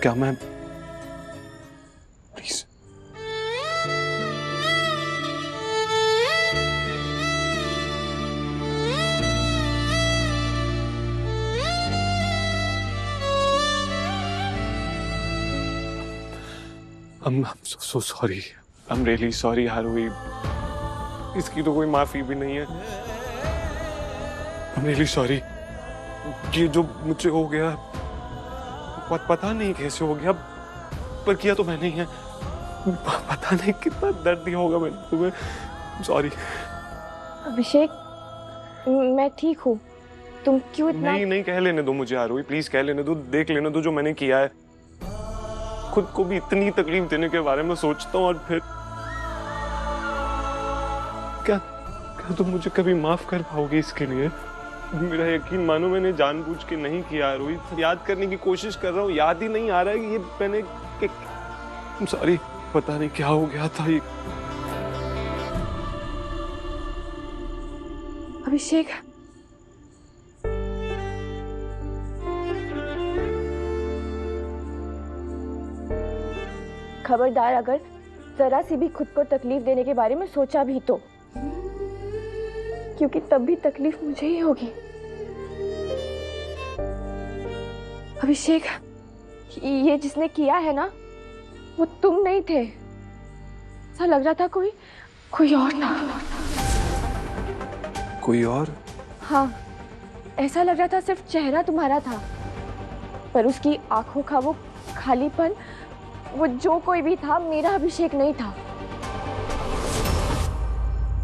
क्या मैं please I'm so sorry. I'm really sorry आरोही। इसकी तो कोई माफी भी नहीं है। I'm really sorry। ये जो मुझसे हो गया पता नहीं कैसे हो गया, पर किया तो मैंने ही है। पता नहीं कितना दर्द दिया होगा मैंने तुम्हें। सॉरी। अभिषेक, मैं ठीक हूँ। तुम क्यों इतना... नहीं कह लेने दो मुझे आरोही, प्लीज कह लेने दो, देख लेने दो जो मैंने किया है। खुद को भी इतनी तकलीफ देने के बारे में सोचता हूँ और फिर क्या तुम मुझे कभी माफ कर पाओगे इसके लिए? मेरा यकीन मानो, मैंने जानबूझ के नहीं किया रोहित। याद करने की कोशिश कर रहा हूँ, याद ही नहीं आ रहा है कि ये मैंने सॉरी, पता नहीं क्या हो गया था ये। अभिषेक, खबरदार अगर जरा सी भी खुद को तकलीफ देने के बारे में सोचा भी तो, क्योंकि तब भी तकलीफ मुझे ही होगी। अभिषेक, ये जिसने किया है ना, वो तुम नहीं थे। ऐसा लग रहा था कोई और था। कोई और? हाँ, ऐसा लग रहा था सिर्फ चेहरा तुम्हारा था, पर उसकी आंखों का वो खालीपन, वो जो कोई भी था, मेरा अभिषेक नहीं था।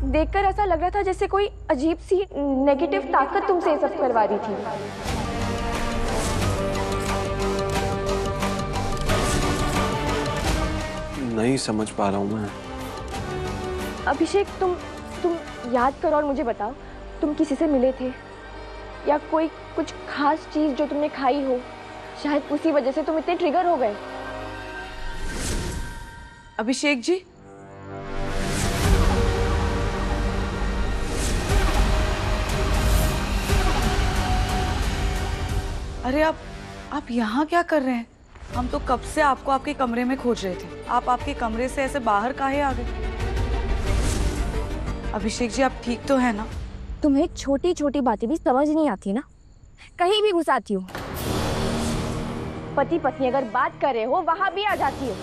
देखकर ऐसा लग रहा था जैसे कोई अजीब सी नेगेटिव ताकत तुमसे ये सब करवा रही थी। नहीं समझ पा रहा हूँ मैं। अभिषेक, तुम याद करो और मुझे बताओ, तुम किसी से मिले थे या कोई कुछ खास चीज जो तुमने खाई हो, शायद उसी वजह से तुम इतने ट्रिगर हो गए। अभिषेक जी, अरे आप यहाँ क्या कर रहे हैं? हम तो कब से आपको आपके कमरे में खोज रहे थे। आप आपके कमरे से ऐसे बाहर काहे आ गए? अभिषेक जी, आप ठीक तो है ना? तुम्हें छोटी छोटी बातें भी समझ नहीं आती ना, कहीं भी घुस आती हो। पति पत्नी अगर बात कर रहे हो वहां भी आ जाती हो।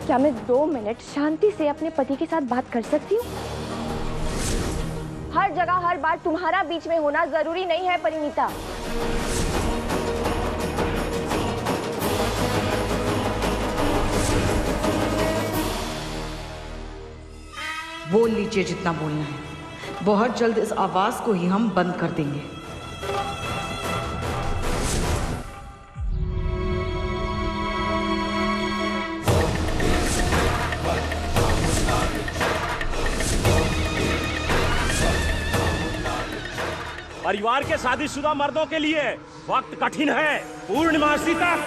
क्या मैं 2 मिनट शांति से अपने पति के साथ बात कर सकती हूँ? हर जगह हर बार तुम्हारा बीच में होना जरूरी नहीं है परिणीता। बोल लीजिए जितना बोलना है। बहुत जल्द इस आवाज को ही हम बंद कर देंगे। परिवार के शादीशुदा मर्दों के लिए वक्त कठिन है। पूर्णमासी तक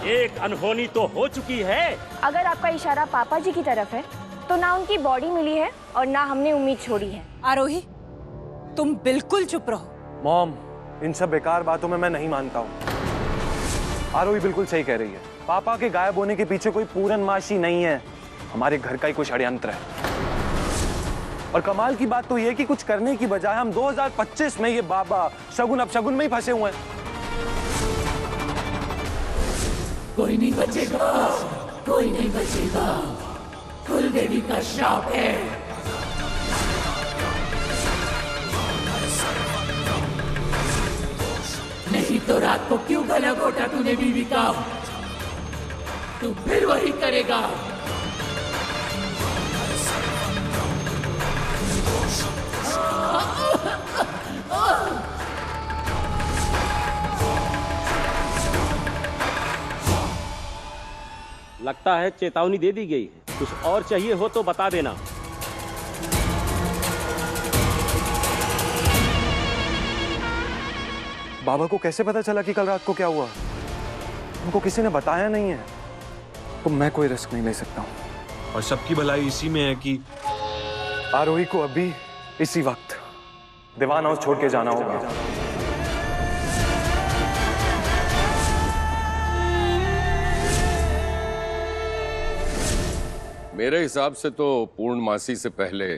एक अनहोनी तो हो चुकी है। अगर आपका इशारा पापा जी की तरफ है तो ना उनकी बॉडी मिली है और ना हमने उम्मीद छोड़ी है। आरोही, तुम बिल्कुल चुप रहो। मॉम, इन सब बेकार बातों में मैं नहीं मानता हूँ। आरोही बिल्कुल सही कह रही है। पापा के गायब होने के पीछे कोई पूरनमाशी नहीं है, हमारे घर का ही कुछ षड्यंत्र है। और कमाल की बात तो ये है कि कुछ करने की बजाय हम 2025 में ये बाबा शगुन अपशगुन में ही फंसे हुए हैं। कोई नहीं बचेगा, कोई नहीं बचेगा। कुल देवी का श्राप है। नहीं तो रात को क्यों गला घोटा तूने बीवी का? तू फिर वही करेगा। लगता है चेतावनी दे दी गई है। कुछ और चाहिए हो तो बता देना। बाबा को कैसे पता चला कि कल रात को क्या हुआ? उनको किसी ने बताया नहीं है, तो मैं कोई रिस्क नहीं ले सकता हूँ। और सबकी भलाई इसी में है कि आरोही को अभी इसी वक्त दीवान हाउस छोड़ के जाना होगा। मेरे हिसाब से तो पूर्णमासी से पहले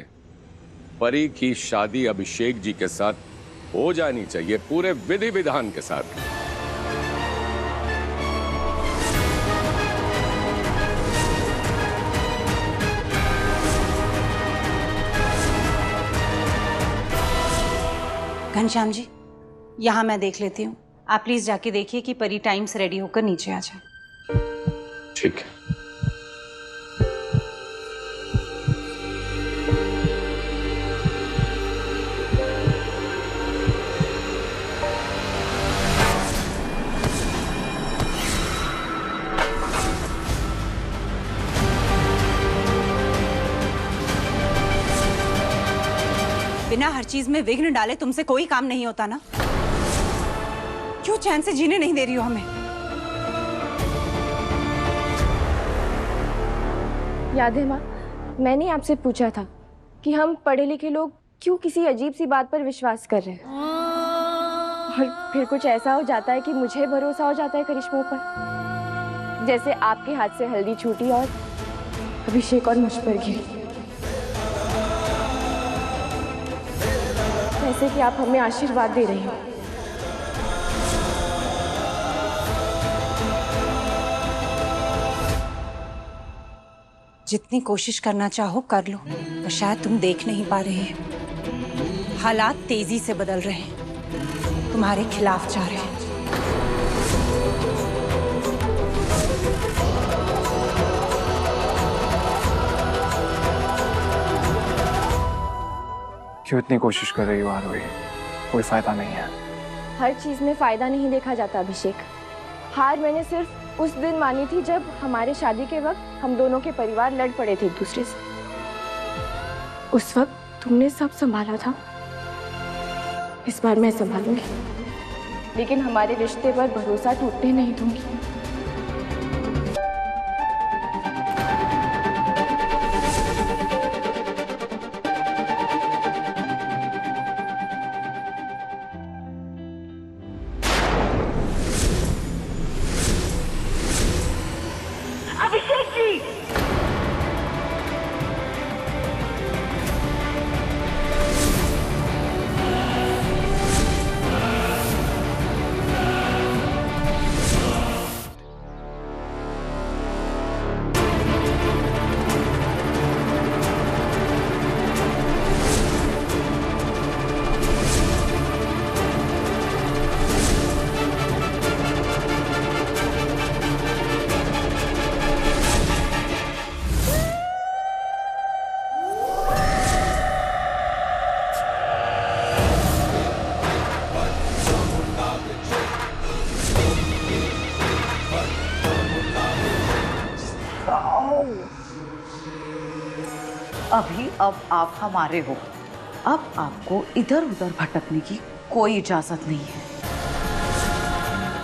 परी की शादी अभिषेक जी के साथ हो जानी चाहिए, पूरे विधि विधान के साथ। घनश्याम जी, यहाँ मैं देख लेती हूँ, आप प्लीज जाके देखिए कि परी टाइम से रेडी होकर नीचे आ जाए। ठीक है। बिना हर चीज में विघ्न डाले तुमसे कोई काम नहीं होता ना? क्यों चैन से जीने नहीं दे रही हो हमें? याद है माँ, मैंने आपसे पूछा था कि हम पढ़े लिखे लोग क्यों किसी अजीब सी बात पर विश्वास कर रहे हैं, और फिर कुछ ऐसा हो जाता है कि मुझे भरोसा हो जाता है करिश्मों पर, जैसे आपके हाथ से हल्दी छूटी और अभिषेक और मुझ पर गिरी। जैसे कि आप हमें आशीर्वाद दे रही हो। जितनी कोशिश करना चाहो कर लो, पर शायद तुम देख नहीं पा रहे हैं। हालात तेजी से बदल रहे हैं, तुम्हारे खिलाफ जा रहे हैं। क्यों इतनी कोशिश कर रही हो आरोही? कोई फायदा नहीं है। हर चीज में फायदा नहीं देखा जाता अभिषेक। हार मैंने सिर्फ उस दिन मानी थी जब हमारे शादी के वक्त हम दोनों के परिवार लड़ पड़े थे एक दूसरे से। उस वक्त तुमने सब संभाला था, इस बार मैं संभालूंगी, लेकिन हमारे रिश्ते पर भरोसा टूटने नहीं दूंगी। अभी अब आप हमारे हो, अब आपको इधर उधर भटकने की कोई इजाजत नहीं है।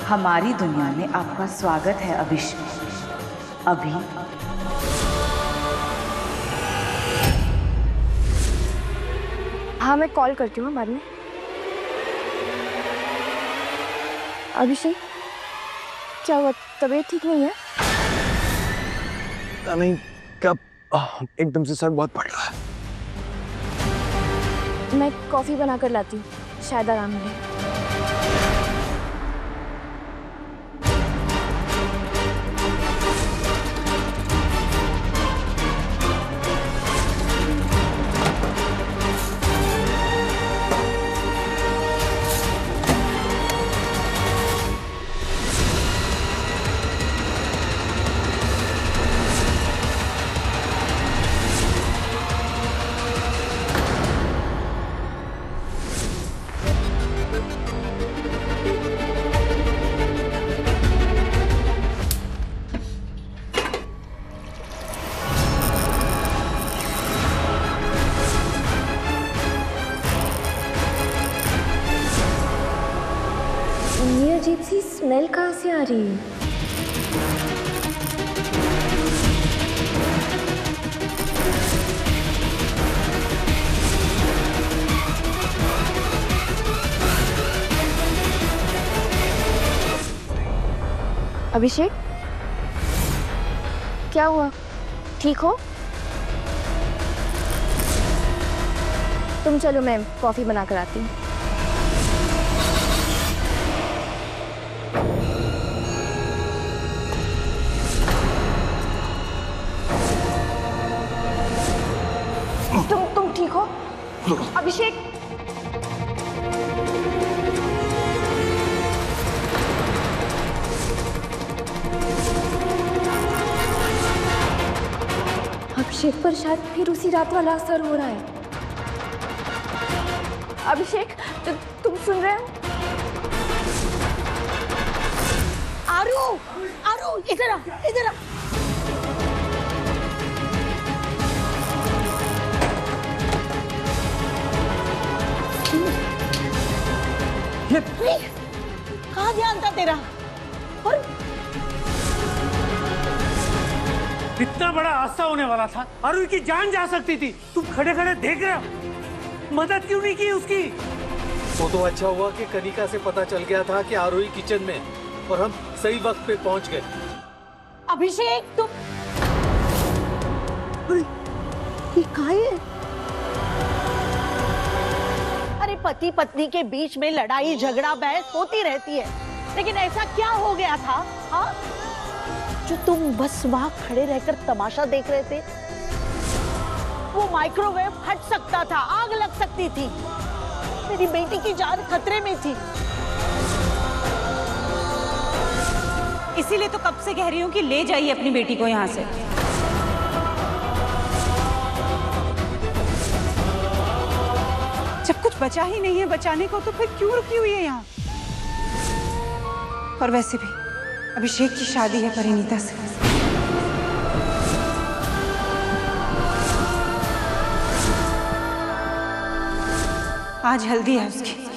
हमारी दुनिया में आपका स्वागत है अभिषेक। अभी हाँ, मैं कॉल करती हूँ बाद में। अभिषेक, क्या हुआ? तबीयत ठीक नहीं है? पता नहीं कब एकदम से सर बहुत फट रहा है। मैं कॉफी बना कर लाती हूँ, शायद आराम मिले। ये अजीब सी स्मेल कहाँ से आ रही है? अभिषेक, क्या हुआ? ठीक हो? तुम चलो, मैं कॉफी बना कर आती हूँ। तुम ठीक हो? अभिषेक, अभिषेक पर शायद फिर उसी रात वाला असर हो रहा है। अभिषेक, तुम सुन रहे हो? आरू, आरू, इधर आ, इधर आ। कहाँ ध्यान था तेरा? और इतना बड़ा हादसा होने वाला था, आरू की जान जा सकती थी। तुम खड़े खड़े देख रहे हो, मदद क्यों नहीं की उसकी? वो तो अच्छा हुआ कि कनिका से पता चल गया था कि आरोही किचन में, और हम सही वक्त पे पहुंच गए। अभिषेक, तुम ये कहाँ है? अरे पति पत्नी के बीच में लड़ाई झगड़ा बहस होती रहती है, लेकिन ऐसा क्या हो गया था हाँ, जो तुम बस वहां खड़े रहकर तमाशा देख रहे थे? वो माइक्रोवेव फट सकता था, आग लग सकती थी, मेरी बेटी की जान खतरे में थी। इसीलिए तो कब से कह रही हूँ कि ले जाइए अपनी बेटी को यहाँ से। जब कुछ बचा ही नहीं है बचाने को, तो फिर क्यों रुकी हुई है यहाँ? और वैसे भी अभिषेक की शादी है परिणीता से। आज हल्दी है उसकी।